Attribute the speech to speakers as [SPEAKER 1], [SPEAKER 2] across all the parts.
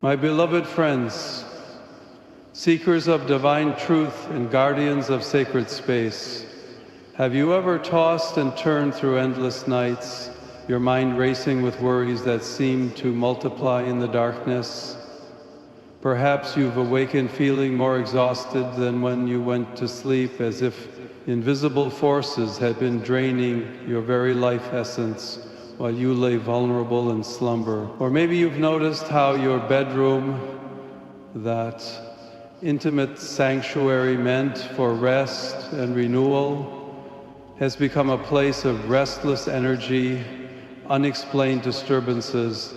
[SPEAKER 1] My beloved friends, seekers of divine truth and guardians of sacred space, have you ever tossed and turned through endless nights, your mind racing with worries that seem to multiply in the darkness? Perhaps you've awakened feeling more exhausted than when you went to sleep, as if invisible forces had been draining your very life essence while you lay vulnerable in slumber. Or maybe you've noticed how your bedroom, that intimate sanctuary meant for rest and renewal, has become a place of restless energy, unexplained disturbances,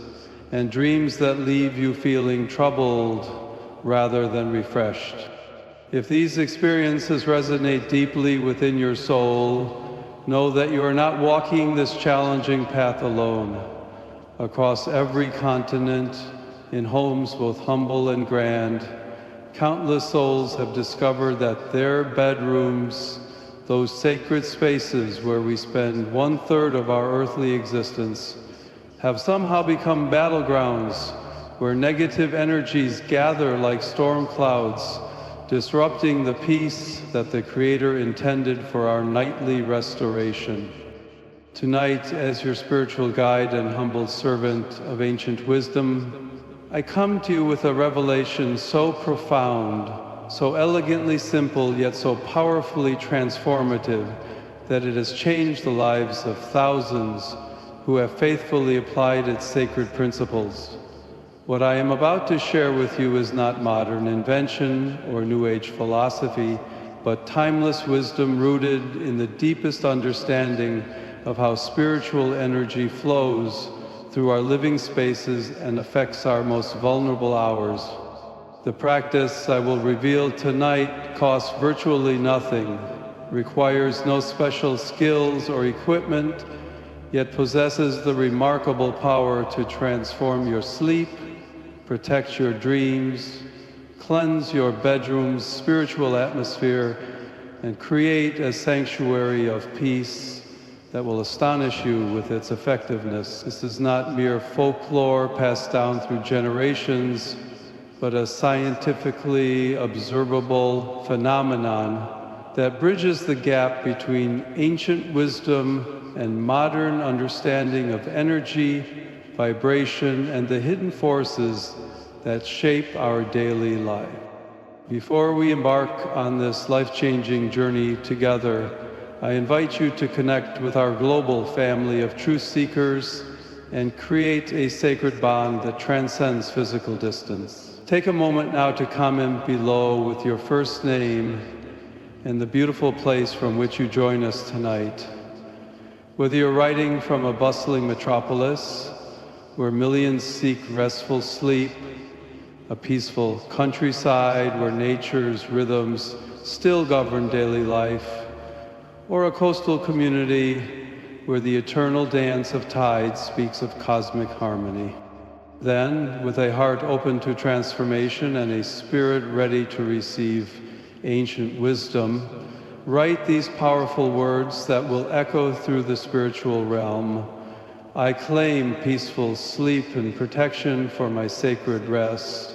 [SPEAKER 1] and dreams that leave you feeling troubled rather than refreshed. If these experiences resonate deeply within your soul, know that you are not walking this challenging path alone. Across every continent, in homes both humble and grand, countless souls have discovered that their bedrooms, those sacred spaces where we spend 1/3 of our earthly existence, have somehow become battlegrounds where negative energies gather like storm clouds, disrupting the peace that the Creator intended for our nightly restoration. Tonight, as your spiritual guide and humble servant of ancient wisdom, I come to you with a revelation so profound, so elegantly simple, yet so powerfully transformative that it has changed the lives of thousands who have faithfully applied its sacred principles. What I am about to share with you is not modern invention or New Age philosophy, but timeless wisdom rooted in the deepest understanding of how spiritual energy flows through our living spaces and affects our most vulnerable hours. The practice I will reveal tonight costs virtually nothing, requires no special skills or equipment, yet possesses the remarkable power to transform your sleep, protect your dreams, cleanse your bedroom's spiritual atmosphere, and create a sanctuary of peace that will astonish you with its effectiveness. This is not mere folklore passed down through generations, but a scientifically observable phenomenon that bridges the gap between ancient wisdom and modern understanding of energy, vibration, and the hidden forces that shape our daily life. Before we embark on this life-changing journey together, I invite you to connect with our global family of truth seekers and create a sacred bond that transcends physical distance. Take a moment now to comment below with your first name and the beautiful place from which you join us tonight. Whether you're writing from a bustling metropolis where millions seek restful sleep, a peaceful countryside where nature's rhythms still govern daily life, or a coastal community where the eternal dance of tides speaks of cosmic harmony. Then, with a heart open to transformation and a spirit ready to receive ancient wisdom, write these powerful words that will echo through the spiritual realm. I claim peaceful sleep and protection for my sacred rest.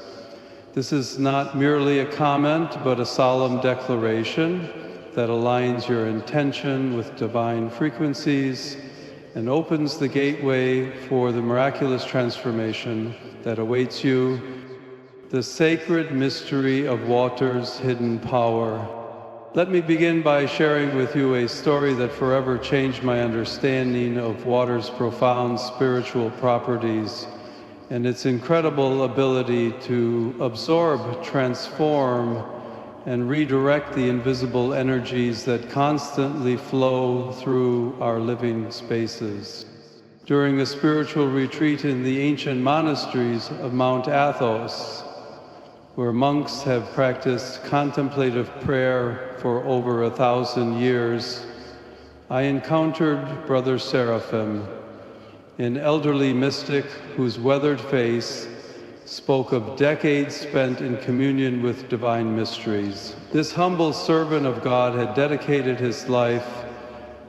[SPEAKER 1] This is not merely a comment, but a solemn declaration that aligns your intention with divine frequencies and opens the gateway for the miraculous transformation that awaits you, the sacred mystery of water's hidden power. Let me begin by sharing with you a story that forever changed my understanding of water's profound spiritual properties and its incredible ability to absorb, transform, and redirect the invisible energies that constantly flow through our living spaces. During a spiritual retreat in the ancient monasteries of Mount Athos, where monks have practiced contemplative prayer for over 1,000 years, I encountered Brother Seraphim, an elderly mystic whose weathered face spoke of decades spent in communion with divine mysteries. This humble servant of God had dedicated his life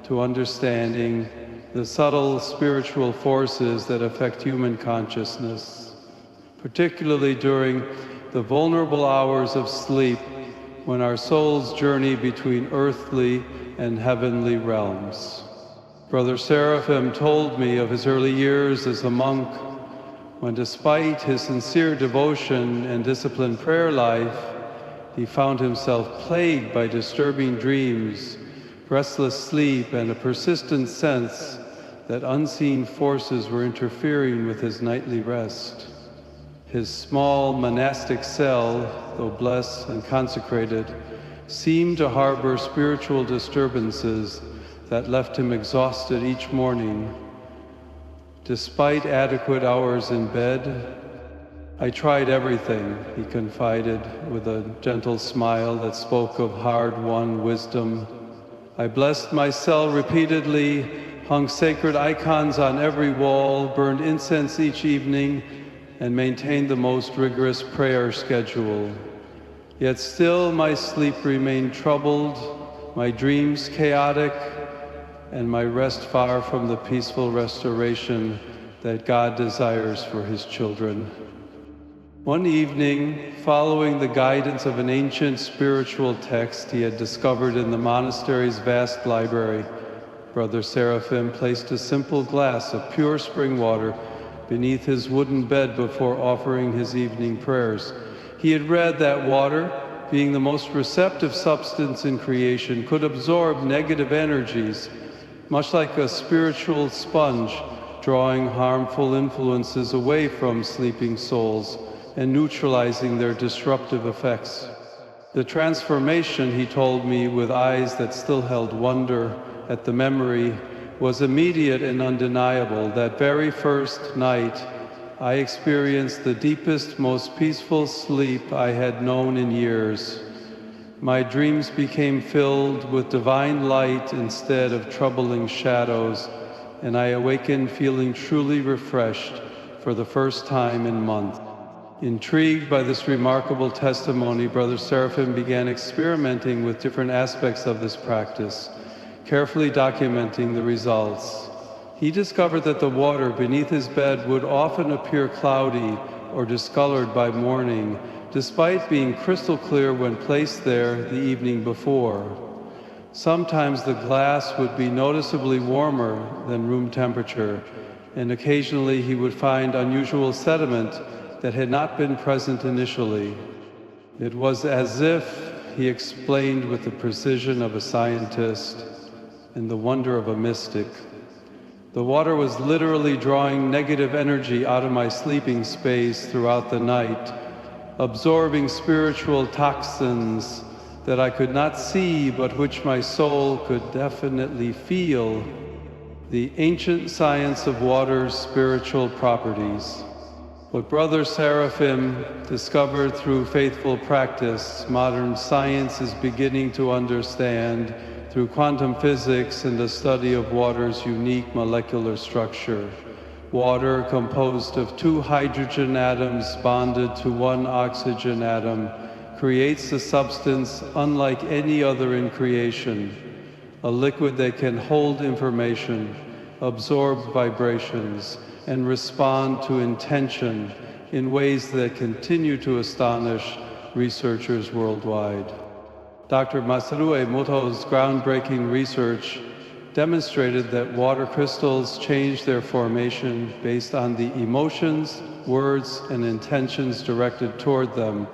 [SPEAKER 1] to understanding the subtle spiritual forces that affect human consciousness. particularly during the vulnerable hours of sleep when our souls journey between earthly and heavenly realms. Brother Seraphim told me of his early years as a monk, when despite his sincere devotion and disciplined prayer life, he found himself plagued by disturbing dreams, restless sleep, and a persistent sense that unseen forces were interfering with his nightly rest. His small monastic cell, though blessed and consecrated, seemed to harbor spiritual disturbances that left him exhausted each morning. Despite adequate hours in bed, I tried everything, he confided with a gentle smile that spoke of hard-won wisdom. I blessed my cell repeatedly, hung sacred icons on every wall, burned incense each evening, and maintained the most rigorous prayer schedule. Yet still my sleep remained troubled, my dreams chaotic, and my rest far from the peaceful restoration that God desires for his children. One evening, following the guidance of an ancient spiritual text he had discovered in the monastery's vast library, Brother Seraphim placed a simple glass of pure spring water beneath his wooden bed before offering his evening prayers. He had read that water, being the most receptive substance in creation, could absorb negative energies, much like a spiritual sponge, drawing harmful influences away from sleeping souls and neutralizing their disruptive effects. The transformation, he told me with eyes that still held wonder at the memory, was immediate and undeniable. That very first night, I experienced the deepest, most peaceful sleep I had known in years. My dreams became filled with divine light instead of troubling shadows, and I awakened feeling truly refreshed for the first time in months. Intrigued by this remarkable testimony, Brother Seraphim began experimenting with different aspects of this practice, carefully documenting the results. He discovered that the water beneath his bed would often appear cloudy or discolored by morning, despite being crystal clear when placed there the evening before. Sometimes the glass would be noticeably warmer than room temperature, and occasionally he would find unusual sediment that had not been present initially. It was as if, he explained with the precision of a scientist and the wonder of a mystic, the water was literally drawing negative energy out of my sleeping space throughout the night, absorbing spiritual toxins that I could not see but which my soul could definitely feel. The ancient science of water's spiritual properties. What Brother Seraphim discovered through faithful practice, modern science is beginning to understand through quantum physics and the study of water's unique molecular structure. Water, composed of 2 hydrogen atoms bonded to 1 oxygen atom, creates a substance unlike any other in creation, a liquid that can hold information, absorb vibrations, and respond to intention in ways that continue to astonish researchers worldwide. Dr. Masaru Emoto's groundbreaking research demonstrated that water crystals change their formation based on the emotions, words, and intentions directed toward them.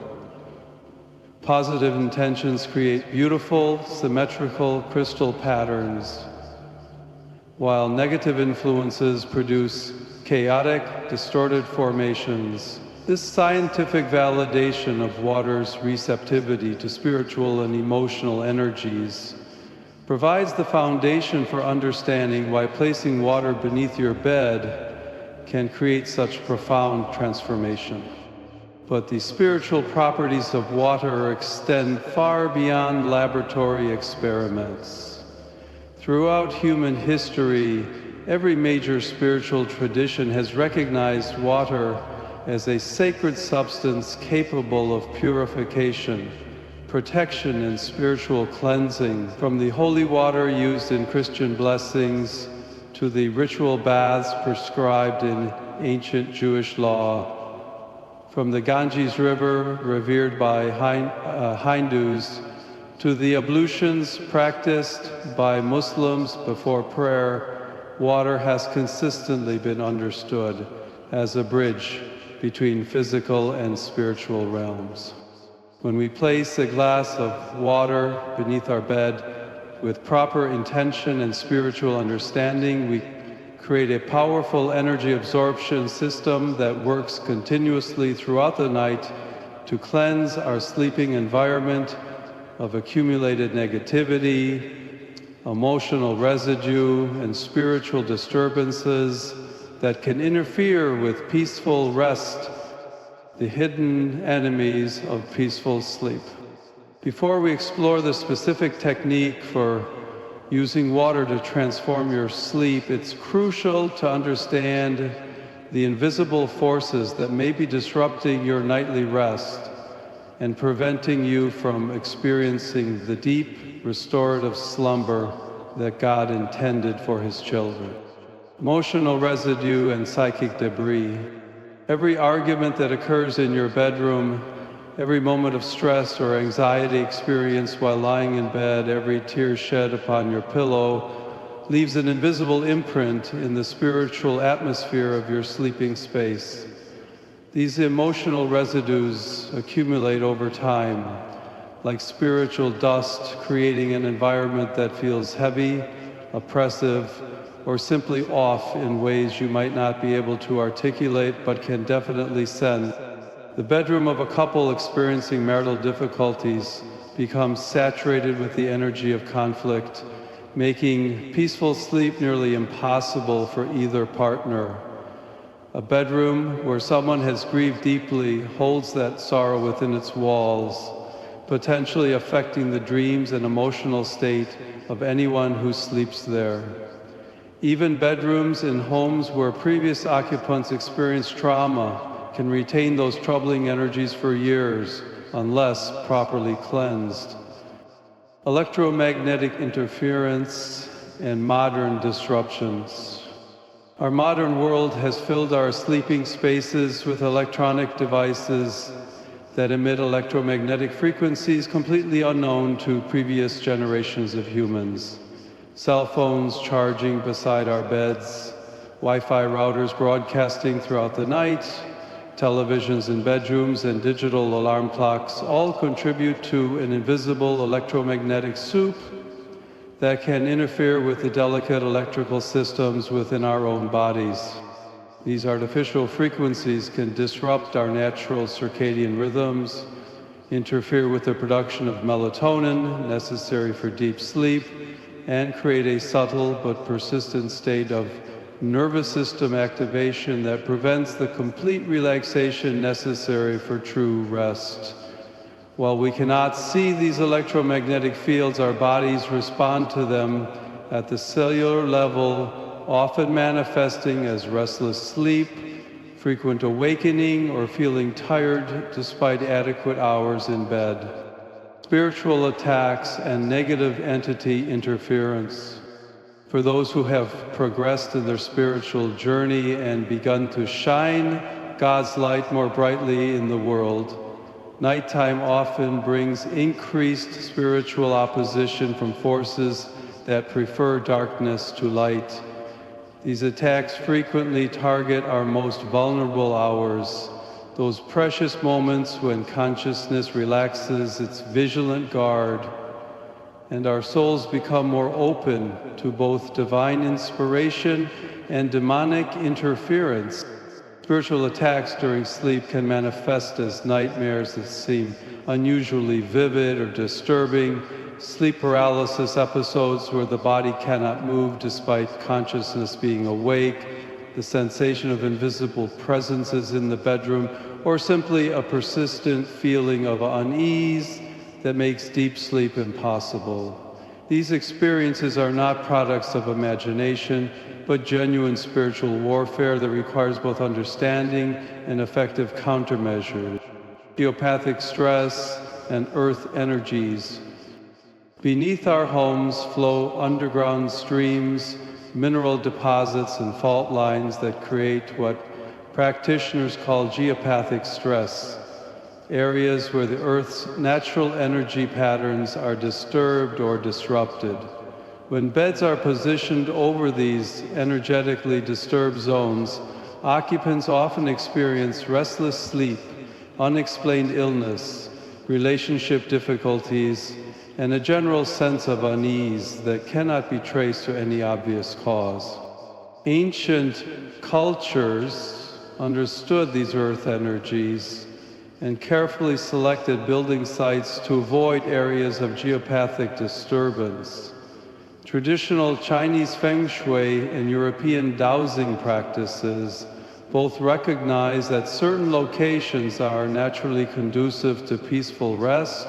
[SPEAKER 1] Positive intentions create beautiful, symmetrical crystal patterns, while negative influences produce chaotic, distorted formations. This scientific validation of water's receptivity to spiritual and emotional energies provides the foundation for understanding why placing water beneath your bed can create such profound transformation. But the spiritual properties of water extend far beyond laboratory experiments. Throughout human history, every major spiritual tradition has recognized water as a sacred substance capable of purification, protection, and spiritual cleansing, from the holy water used in Christian blessings to the ritual baths prescribed in ancient Jewish law. from the Ganges River, revered by Hindus, to the ablutions practiced by Muslims before prayer, water has consistently been understood as a bridge between physical and spiritual realms. When we place a glass of water beneath our bed with proper intention and spiritual understanding, we create a powerful energy absorption system that works continuously throughout the night to cleanse our sleeping environment of accumulated negativity, emotional residue, and spiritual disturbances that can interfere with peaceful rest, the hidden enemies of peaceful sleep. Before we explore the specific technique for using water to transform your sleep, it's crucial to understand the invisible forces that may be disrupting your nightly rest and preventing you from experiencing the deep, restorative slumber that God intended for His children. Emotional residue and psychic debris. Every argument that occurs in your bedroom, every moment of stress or anxiety experienced while lying in bed, every tear shed upon your pillow, leaves an invisible imprint in the spiritual atmosphere of your sleeping space. These emotional residues accumulate over time, like spiritual dust, creating an environment that feels heavy, oppressive, or simply off in ways you might not be able to articulate but can definitely sense. The bedroom of a couple experiencing marital difficulties becomes saturated with the energy of conflict, making peaceful sleep nearly impossible for either partner. A bedroom where someone has grieved deeply holds that sorrow within its walls, potentially affecting the dreams and emotional state of anyone who sleeps there. Even bedrooms in homes where previous occupants experienced trauma can retain those troubling energies for years unless properly cleansed. Electromagnetic interference and modern disruptions. Our modern world has filled our sleeping spaces with electronic devices that emit electromagnetic frequencies completely unknown to previous generations of humans. Cell phones charging beside our beds, Wi-Fi routers broadcasting throughout the night, televisions in bedrooms, and digital alarm clocks all contribute to an invisible electromagnetic soup that can interfere with the delicate electrical systems within our own bodies. These artificial frequencies can disrupt our natural circadian rhythms, interfere with the production of melatonin necessary for deep sleep, and create a subtle but persistent state of nervous system activation that prevents the complete relaxation necessary for true rest. While we cannot see these electromagnetic fields, our bodies respond to them at the cellular level, often manifesting as restless sleep, frequent awakening, or feeling tired despite adequate hours in bed. Spiritual attacks and negative entity interference. For those who have progressed in their spiritual journey and begun to shine God's light more brightly in the world, nighttime often brings increased spiritual opposition from forces that prefer darkness to light. These attacks frequently target our most vulnerable hours, those precious moments when consciousness relaxes its vigilant guard and our souls become more open to both divine inspiration and demonic interference. Spiritual attacks during sleep can manifest as nightmares that seem unusually vivid or disturbing, sleep paralysis episodes where the body cannot move despite consciousness being awake, the sensation of invisible presences in the bedroom, or simply a persistent feeling of unease that makes deep sleep impossible. These experiences are not products of imagination, but genuine spiritual warfare that requires both understanding and effective countermeasures. Geopathic stress and earth energies. Beneath our homes flow underground streams, mineral deposits, and fault lines that create what practitioners call geopathic stress, areas where the Earth's natural energy patterns are disturbed or disrupted. When beds are positioned over these energetically disturbed zones, occupants often experience restless sleep, unexplained illness, relationship difficulties, and a general sense of unease that cannot be traced to any obvious cause. Ancient cultures understood these earth energies and carefully selected building sites to avoid areas of geopathic disturbance. Traditional Chinese feng shui and European dowsing practices both recognize that certain locations are naturally conducive to peaceful rest,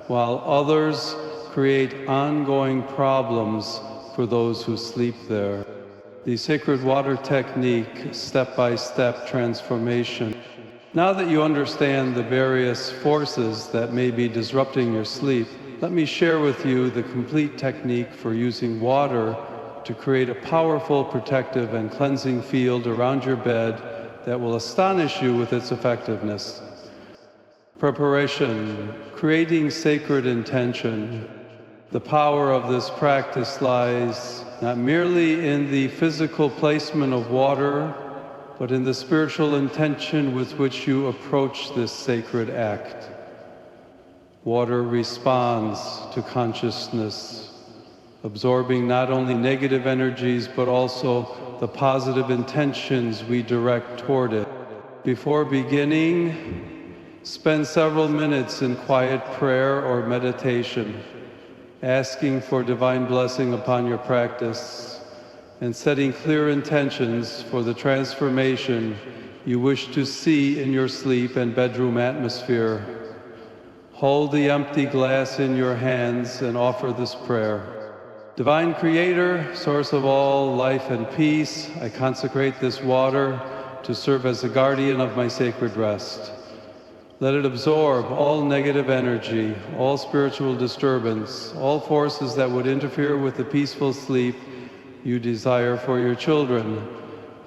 [SPEAKER 1] while others create ongoing problems for those who sleep there. The sacred water technique, step-by-step transformation. Now that you understand the various forces that may be disrupting your sleep, let me share with you the complete technique for using water to create a powerful protective and cleansing field around your bed that will astonish you with its effectiveness. Preparation, creating sacred intention. The power of this practice lies not merely in the physical placement of water, but in the spiritual intention with which you approach this sacred act. Water responds to consciousness, absorbing not only negative energies, but also the positive intentions we direct toward it. Before beginning, spend several minutes in quiet prayer or meditation, asking for divine blessing upon your practice and setting clear intentions for the transformation you wish to see in your sleep and bedroom atmosphere. Hold the empty glass in your hands and offer this prayer. Divine Creator, source of all life and peace, I consecrate this water to serve as a guardian of my sacred rest. Let it absorb all negative energy, all spiritual disturbance, all forces that would interfere with the peaceful sleep you desire for your children.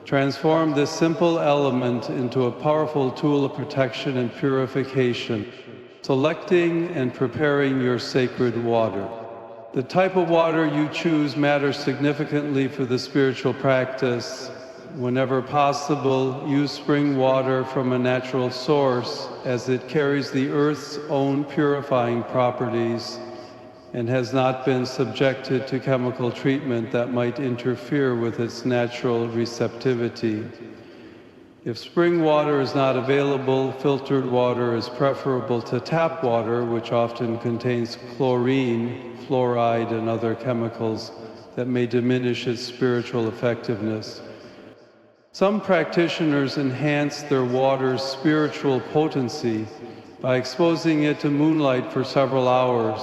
[SPEAKER 1] Transform this simple element into a powerful tool of protection and purification, selecting and preparing your sacred water. The type of water you choose matters significantly for the spiritual practice. Whenever possible, use spring water from a natural source, as it carries the earth's own purifying properties and has not been subjected to chemical treatment that might interfere with its natural receptivity. If spring water is not available, filtered water is preferable to tap water, which often contains chlorine, fluoride, and other chemicals that may diminish its spiritual effectiveness. Some practitioners enhance their water's spiritual potency by exposing it to moonlight for several hours,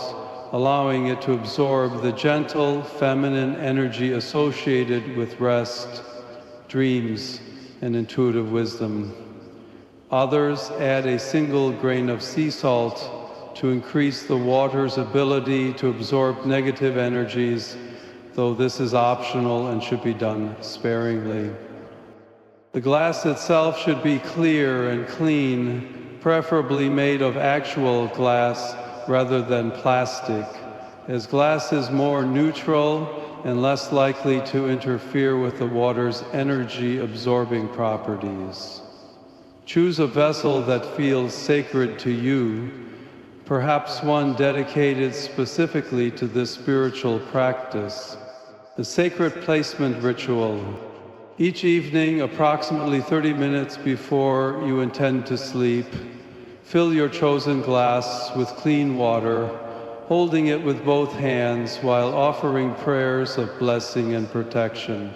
[SPEAKER 1] allowing it to absorb the gentle, feminine energy associated with rest, dreams, and intuitive wisdom. Others add a single grain of sea salt to increase the water's ability to absorb negative energies, though this is optional and should be done sparingly. The glass itself should be clear and clean, preferably made of actual glass rather than plastic, as glass is more neutral and less likely to interfere with the water's energy-absorbing properties. Choose a vessel that feels sacred to you, perhaps one dedicated specifically to this spiritual practice. The sacred placement ritual. Each evening, approximately 30 minutes before you intend to sleep, fill your chosen glass with clean water, holding it with both hands while offering prayers of blessing and protection.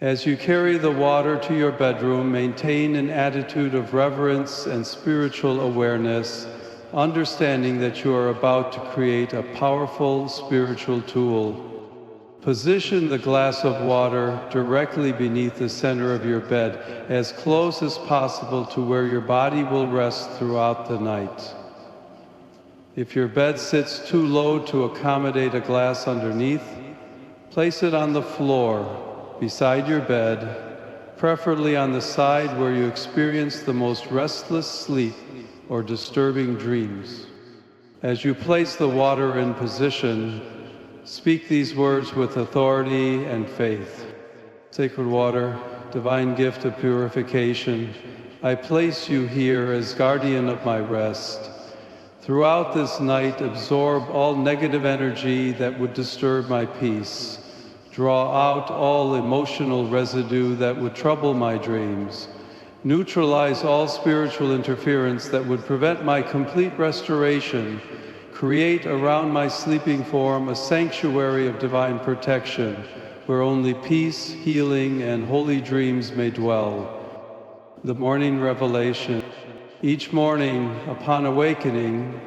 [SPEAKER 1] As you carry the water to your bedroom, maintain an attitude of reverence and spiritual awareness, understanding that you are about to create a powerful spiritual tool. Position the glass of water directly beneath the center of your bed, as close as possible to where your body will rest throughout the night. If your bed sits too low to accommodate a glass underneath, place it on the floor beside your bed, preferably on the side where you experience the most restless sleep or disturbing dreams. As you place the water in position, speak these words with authority and faith. Sacred water, divine gift of purification, I place you here as guardian of my rest. Throughout this night, absorb all negative energy that would disturb my peace. Draw out all emotional residue that would trouble my dreams. Neutralize all spiritual interference that would prevent my complete restoration. Create around my sleeping form a sanctuary of divine protection, where only peace, healing, and holy dreams may dwell. The morning revelation. Each morning, upon awakening,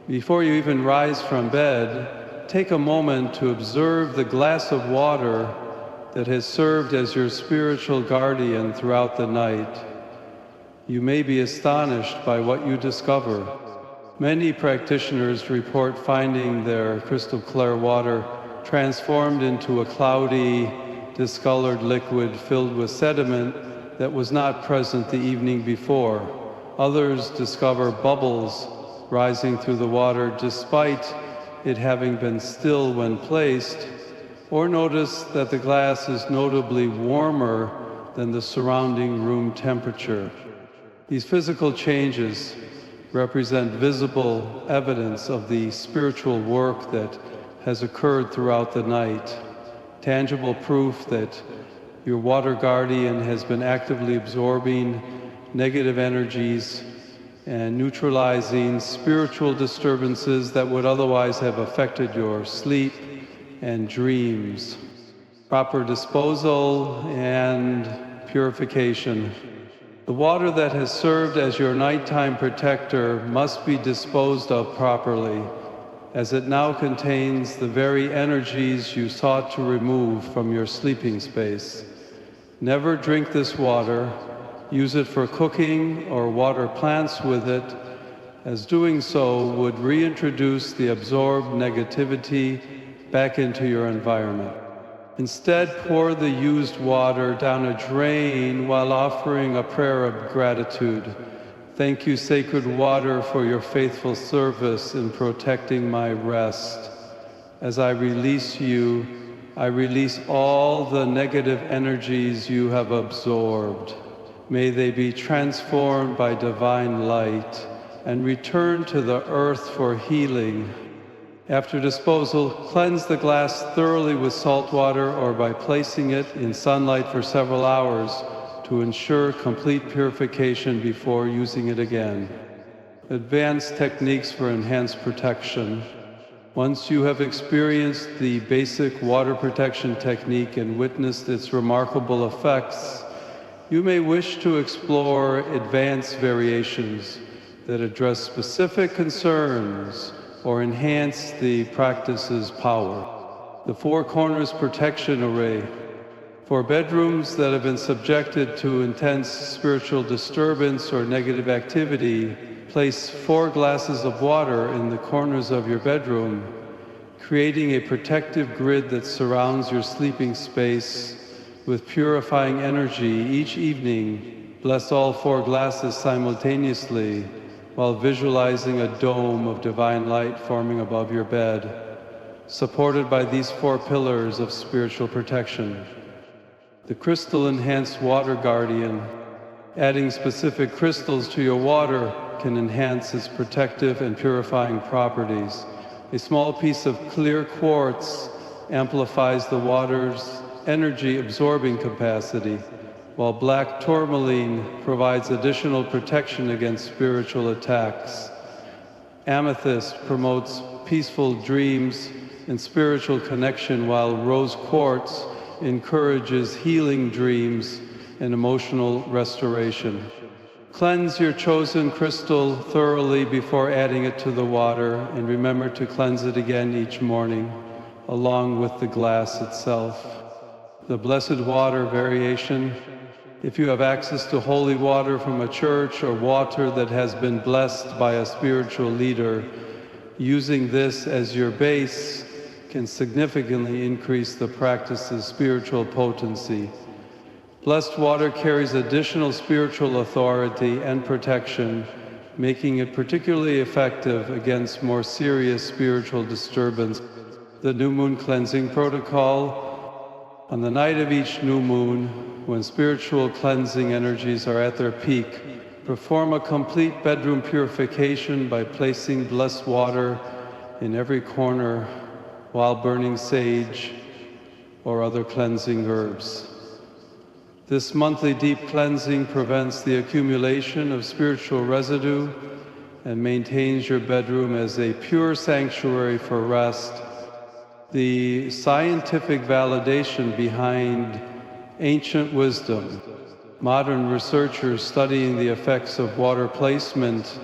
[SPEAKER 1] before you even rise from bed, take a moment to observe the glass of water that has served as your spiritual guardian throughout the night. You may be astonished by what you discover. Many practitioners report finding their crystal clear water transformed into a cloudy, discolored liquid filled with sediment that was not present the evening before. Others discover bubbles rising through the water despite it having been still when placed, or notice that the glass is notably warmer than the surrounding room temperature. These physical changes represent visible evidence of the spiritual work that has occurred throughout the night, tangible proof that your water guardian has been actively absorbing negative energies and neutralizing spiritual disturbances that would otherwise have affected your sleep and dreams. Proper disposal and purification. The water that has served as your nighttime protector must be disposed of properly, as it now contains the very energies you sought to remove from your sleeping space. Never drink this water. Use it for cooking or water plants with it, as doing so would reintroduce the absorbed negativity back into your environment. Instead, pour the used water down a drain while offering a prayer of gratitude. Thank you, sacred water, for your faithful service in protecting my rest. As I release you, I release all the negative energies you have absorbed. May they be transformed by divine light and return to the earth for healing. After disposal, cleanse the glass thoroughly with salt water or by placing it in sunlight for several hours to ensure complete purification before using it again. Advanced techniques for enhanced protection. Once you have experienced the basic water protection technique and witnessed its remarkable effects, you may wish to explore advanced variations that address specific concerns or enhance the practice's power. The Four Corners Protection Array. For bedrooms that have been subjected to intense spiritual disturbance or negative activity, place 4 glasses of water in the corners of your bedroom, creating a protective grid that surrounds your sleeping space with purifying energy. Each evening, bless all 4 glasses simultaneously while visualizing a dome of divine light forming above your bed, supported by these 4 pillars of spiritual protection. The Crystal Enhanced Water Guardian. Adding specific crystals to your water can enhance its protective and purifying properties. A small piece of clear quartz amplifies the water's energy-absorbing capacity, while black tourmaline provides additional protection against spiritual attacks. Amethyst promotes peaceful dreams and spiritual connection, while rose quartz encourages healing dreams and emotional restoration. Cleanse your chosen crystal thoroughly before adding it to the water, and remember to cleanse it again each morning, along with the glass itself. The Blessed Water Variation. If you have access to holy water from a church or water that has been blessed by a spiritual leader, using this as your base can significantly increase the practice's spiritual potency. Blessed water carries additional spiritual authority and protection, making it particularly effective against more serious spiritual disturbance. The New Moon Cleansing Protocol. On the night of each new moon, when spiritual cleansing energies are at their peak, perform a complete bedroom purification by placing blessed water in every corner while burning sage or other cleansing herbs. This monthly deep cleansing prevents the accumulation of spiritual residue and maintains your bedroom as a pure sanctuary for rest. The scientific validation behind ancient wisdom. Modern researchers studying the effects of water placement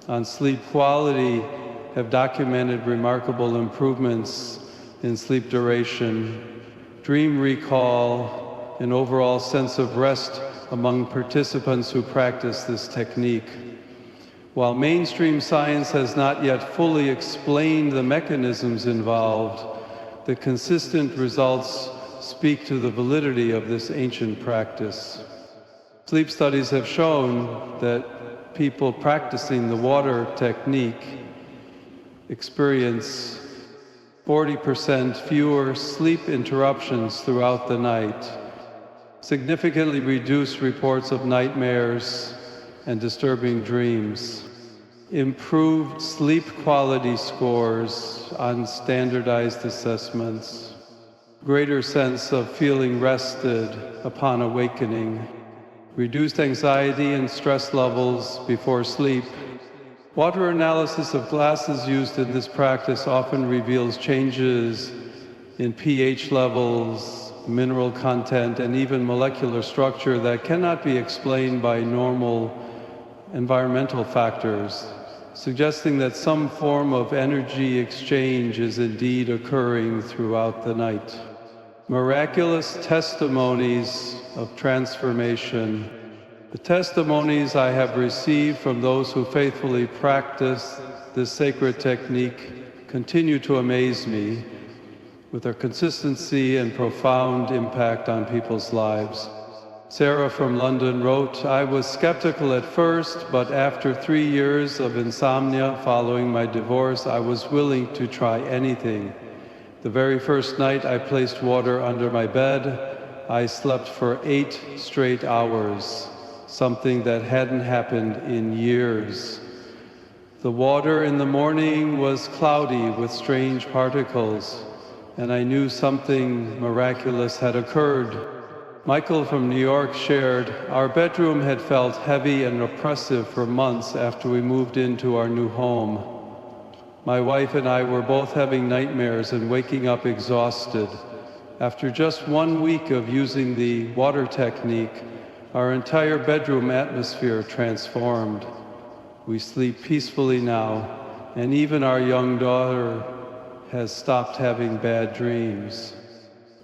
[SPEAKER 1] on sleep quality have documented remarkable improvements in sleep duration, dream recall, and overall sense of rest among participants who practice this technique. While mainstream science has not yet fully explained the mechanisms involved, the consistent results speak to the validity of this ancient practice. Sleep studies have shown that people practicing the water technique experience 40% fewer sleep interruptions throughout the night, significantly reduced reports of nightmares and disturbing dreams, improved sleep quality scores on standardized assessments, greater sense of feeling rested upon awakening, reduced anxiety and stress levels before sleep. Water analysis of glasses used in this practice often reveals changes in pH levels, mineral content, and even molecular structure that cannot be explained by normal environmental factors, suggesting that some form of energy exchange is indeed occurring throughout the night. Miraculous testimonies of transformation. The testimonies I have received from those who faithfully practice this sacred technique continue to amaze me with their consistency and profound impact on people's lives. Sarah from London wrote, "I was skeptical at first, but after 3 years of insomnia following my divorce, I was willing to try anything. The very first night I placed water under my bed, I slept for 8 straight hours, something that hadn't happened in years. The water in the morning was cloudy with strange particles, and I knew something miraculous had occurred." Michael from New York shared, "Our bedroom had felt heavy and oppressive for months after we moved into our new home. My wife and I were both having nightmares and waking up exhausted. After just 1 week of using the water technique, our entire bedroom atmosphere transformed. We sleep peacefully now, and even our young daughter has stopped having bad dreams."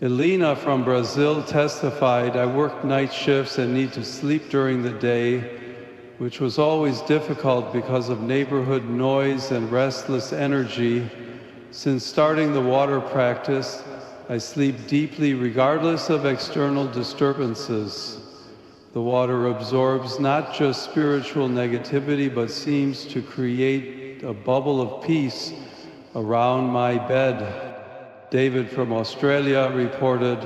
[SPEAKER 1] Elena from Brazil testified, "I worked night shifts and need to sleep during the day, which was always difficult because of neighborhood noise and restless energy. Since starting the water practice, I sleep deeply regardless of external disturbances. The water absorbs not just spiritual negativity, but seems to create a bubble of peace around my bed." David from Australia reported,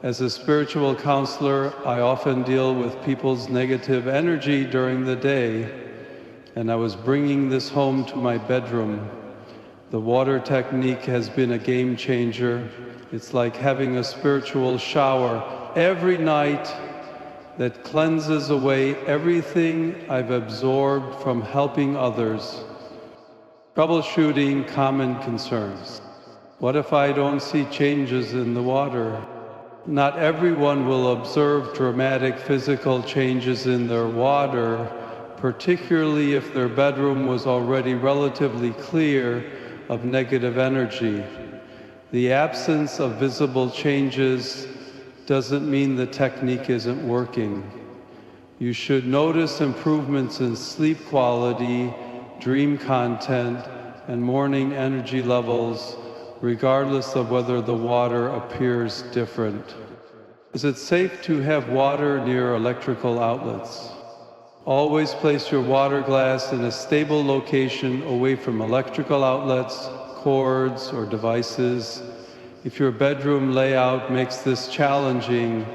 [SPEAKER 1] "As a spiritual counselor, I often deal with people's negative energy during the day, and I was bringing this home to my bedroom. The water technique has been a game changer. It's like having a spiritual shower every night that cleanses away everything I've absorbed from helping others." Troubleshooting common concerns. What if I don't see changes in the water? Not everyone will observe dramatic physical changes in their water, particularly if their bedroom was already relatively clear of negative energy. The absence of visible changes doesn't mean the technique isn't working. You should notice improvements in sleep quality, dream content, and morning energy levels, regardless of whether the water appears different. Is it safe to have water near electrical outlets? Always place your water glass in a stable location away from electrical outlets, cords, or devices. If your bedroom layout makes this challenging,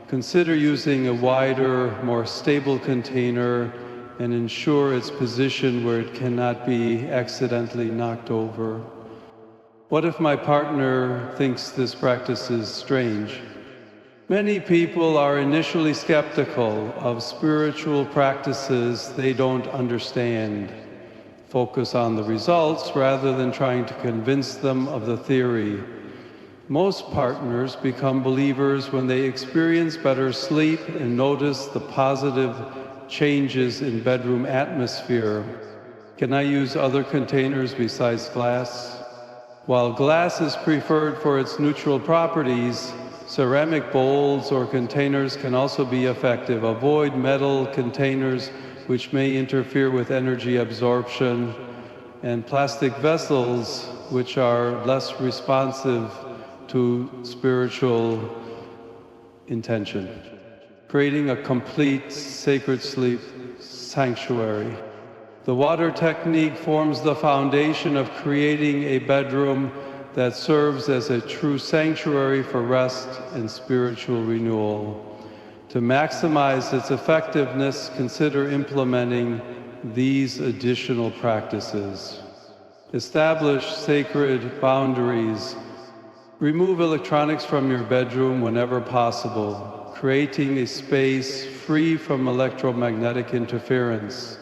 [SPEAKER 1] consider using a wider, more stable container and ensure its position where it cannot be accidentally knocked over. What if my partner thinks this practice is strange? Many people are initially skeptical of spiritual practices they don't understand. Focus on the results rather than trying to convince them of the theory. Most partners become believers when they experience better sleep and notice the positive changes in bedroom atmosphere. Can I use other containers besides glass? While glass is preferred for its neutral properties, ceramic bowls or containers can also be effective. Avoid metal containers which may interfere with energy absorption, and plastic vessels which are less responsive to spiritual intention. Creating a complete sacred sleep sanctuary. The water technique forms the foundation of creating a bedroom that serves as a true sanctuary for rest and spiritual renewal. To maximize its effectiveness, consider implementing these additional practices. Establish sacred boundaries. Remove electronics from your bedroom whenever possible, creating a space free from electromagnetic interference.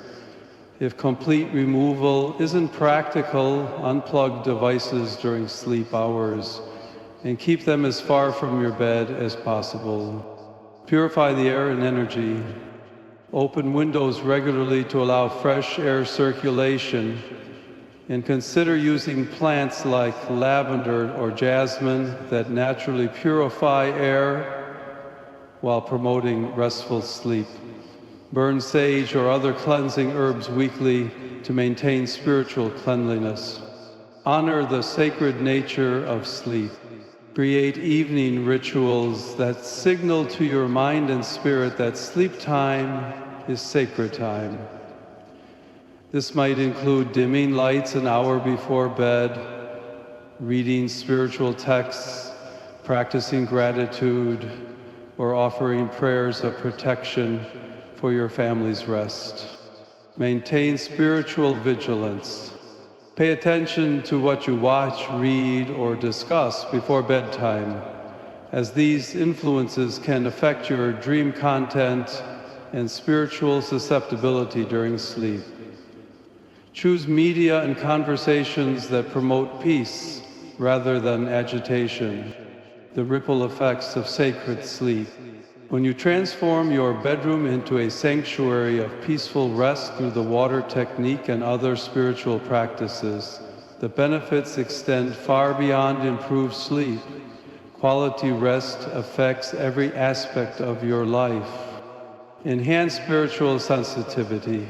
[SPEAKER 1] If complete removal isn't practical, unplug devices during sleep hours and keep them as far from your bed as possible. Purify the air and energy. Open windows regularly to allow fresh air circulation, and consider using plants like lavender or jasmine that naturally purify air while promoting restful sleep. Burn sage or other cleansing herbs weekly to maintain spiritual cleanliness. Honor the sacred nature of sleep. Create evening rituals that signal to your mind and spirit that sleep time is sacred time. This might include dimming lights an hour before bed, reading spiritual texts, practicing gratitude, or offering prayers of protection for your family's rest. Maintain spiritual vigilance. Pay attention to what you watch, read, or discuss before bedtime, as these influences can affect your dream content and spiritual susceptibility during sleep. Choose media and conversations that promote peace rather than agitation. The ripple effects of sacred sleep. When you transform your bedroom into a sanctuary of peaceful rest through the water technique and other spiritual practices, the benefits extend far beyond improved sleep. Quality rest affects every aspect of your life. Enhance spiritual sensitivity.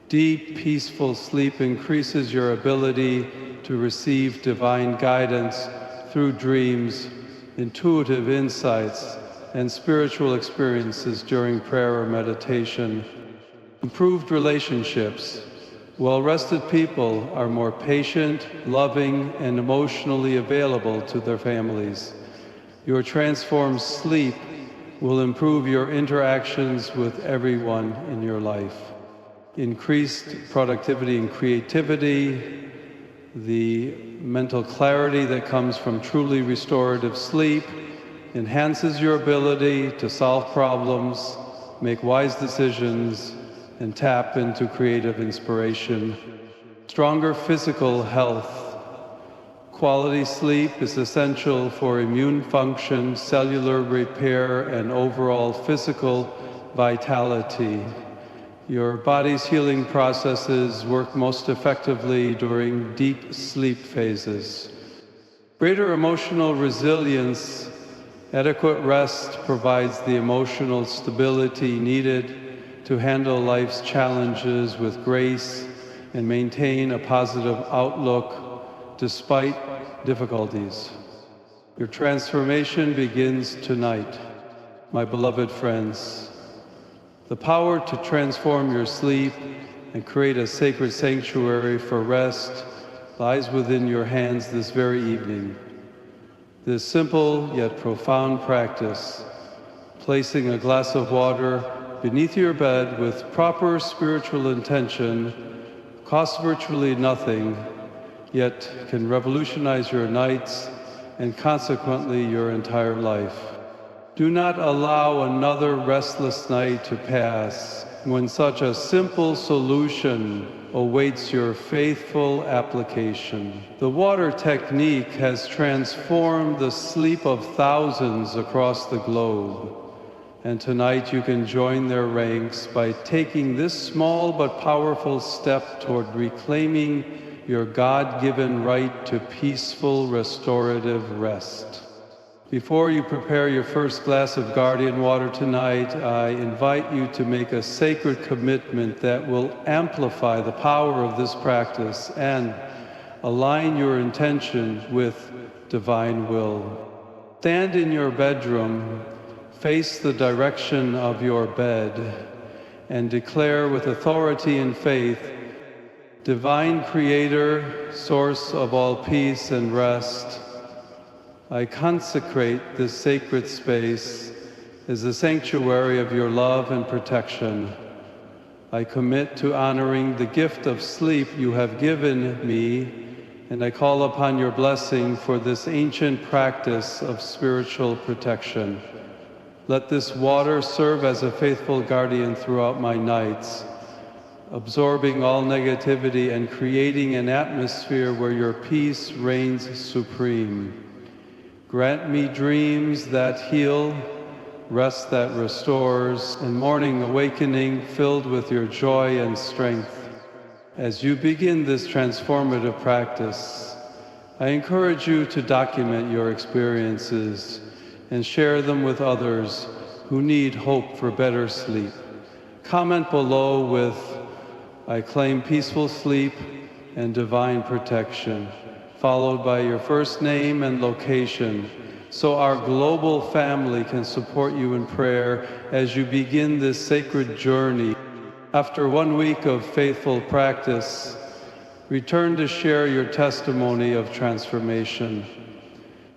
[SPEAKER 1] Deep, peaceful sleep increases your ability to receive divine guidance through dreams, intuitive insights, and spiritual experiences during prayer or meditation. Improved relationships. Well-rested people are more patient, loving, and emotionally available to their families. Your transformed sleep will improve your interactions with everyone in your life. Increased productivity and creativity, the mental clarity that comes from truly restorative sleep, enhances your ability to solve problems, make wise decisions, and tap into creative inspiration. Stronger physical health. Quality sleep is essential for immune function, cellular repair, and overall physical vitality. Your body's healing processes work most effectively during deep sleep phases. Greater emotional resilience. Adequate rest provides the emotional stability needed to handle life's challenges with grace and maintain a positive outlook despite difficulties. Your transformation begins tonight. My beloved friends, the power to transform your sleep and create a sacred sanctuary for rest lies within your hands this very evening. This simple yet profound practice, placing a glass of water beneath your bed with proper spiritual intention, costs virtually nothing, yet can revolutionize your nights and consequently your entire life. Do not allow another restless night to pass when such a simple solution awaits your faithful application. The water technique has transformed the sleep of thousands across the globe. And tonight you can join their ranks by taking this small but powerful step toward reclaiming your God-given right to peaceful, restorative rest. Before you prepare your first glass of guardian water tonight, I invite you to make a sacred commitment that will amplify the power of this practice and align your intention with divine will. Stand in your bedroom, face the direction of your bed, and declare with authority and faith, Divine Creator, source of all peace and rest, I consecrate this sacred space as a sanctuary of your love and protection. I commit to honoring the gift of sleep you have given me, and I call upon your blessing for this ancient practice of spiritual protection. Let this water serve as a faithful guardian throughout my nights, absorbing all negativity and creating an atmosphere where your peace reigns supreme. Grant me dreams that heal, rest that restores, and morning awakening filled with your joy and strength. As you begin this transformative practice, I encourage you to document your experiences and share them with others who need hope for better sleep. Comment below with, I claim peaceful sleep and divine protection, followed by your first name and location, so our global family can support you in prayer as you begin this sacred journey. After 1 week of faithful practice, return to share your testimony of transformation.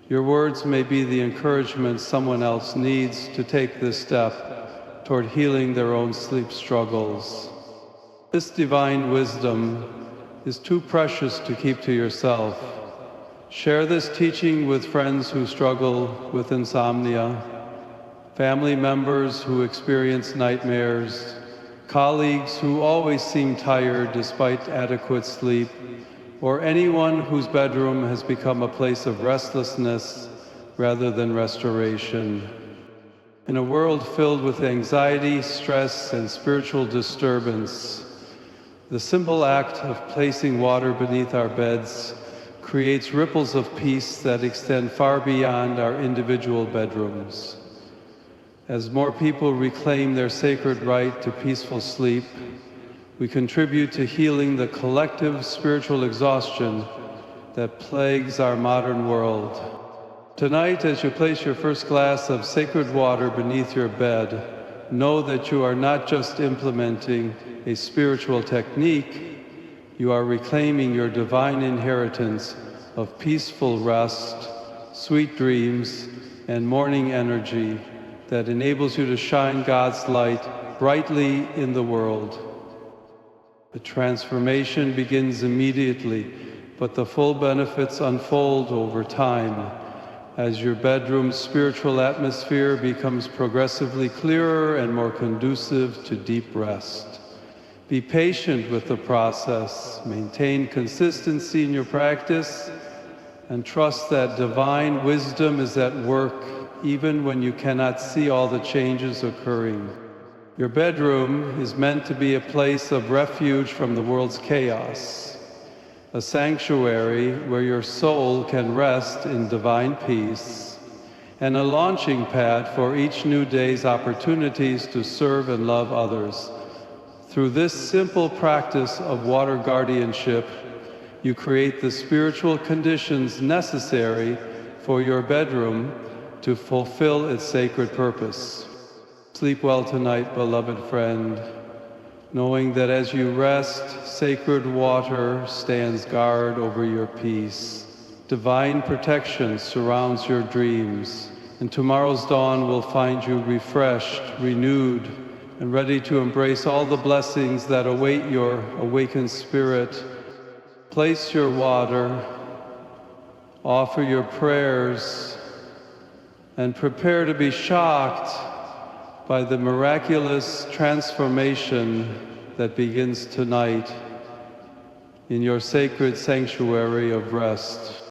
[SPEAKER 1] Your words may be the encouragement someone else needs to take this step toward healing their own sleep struggles. This divine wisdom is too precious to keep to yourself. Share this teaching with friends who struggle with insomnia, family members who experience nightmares, colleagues who always seem tired despite adequate sleep, or anyone whose bedroom has become a place of restlessness rather than restoration. In a world filled with anxiety, stress, and spiritual disturbance, the simple act of placing water beneath our beds creates ripples of peace that extend far beyond our individual bedrooms. As more people reclaim their sacred right to peaceful sleep, we contribute to healing the collective spiritual exhaustion that plagues our modern world. Tonight, as you place your first glass of sacred water beneath your bed, know that you are not just implementing a spiritual technique, you are reclaiming your divine inheritance of peaceful rest, sweet dreams, and morning energy that enables you to shine God's light brightly in the world. The transformation begins immediately, but the full benefits unfold over time as your bedroom's spiritual atmosphere becomes progressively clearer and more conducive to deep rest. Be patient with the process, maintain consistency in your practice, and trust that divine wisdom is at work even when you cannot see all the changes occurring. Your bedroom is meant to be a place of refuge from the world's chaos, a sanctuary where your soul can rest in divine peace, and a launching pad for each new day's opportunities to serve and love others. Through this simple practice of water guardianship, you create the spiritual conditions necessary for your bedroom to fulfill its sacred purpose. Sleep well tonight, beloved friend, knowing that as you rest, sacred water stands guard over your peace. Divine protection surrounds your dreams, and tomorrow's dawn will find you refreshed, renewed, and ready to embrace all the blessings that await your awakened spirit. Place your water, offer your prayers, and prepare to be shocked by the miraculous transformation that begins tonight in your sacred sanctuary of rest.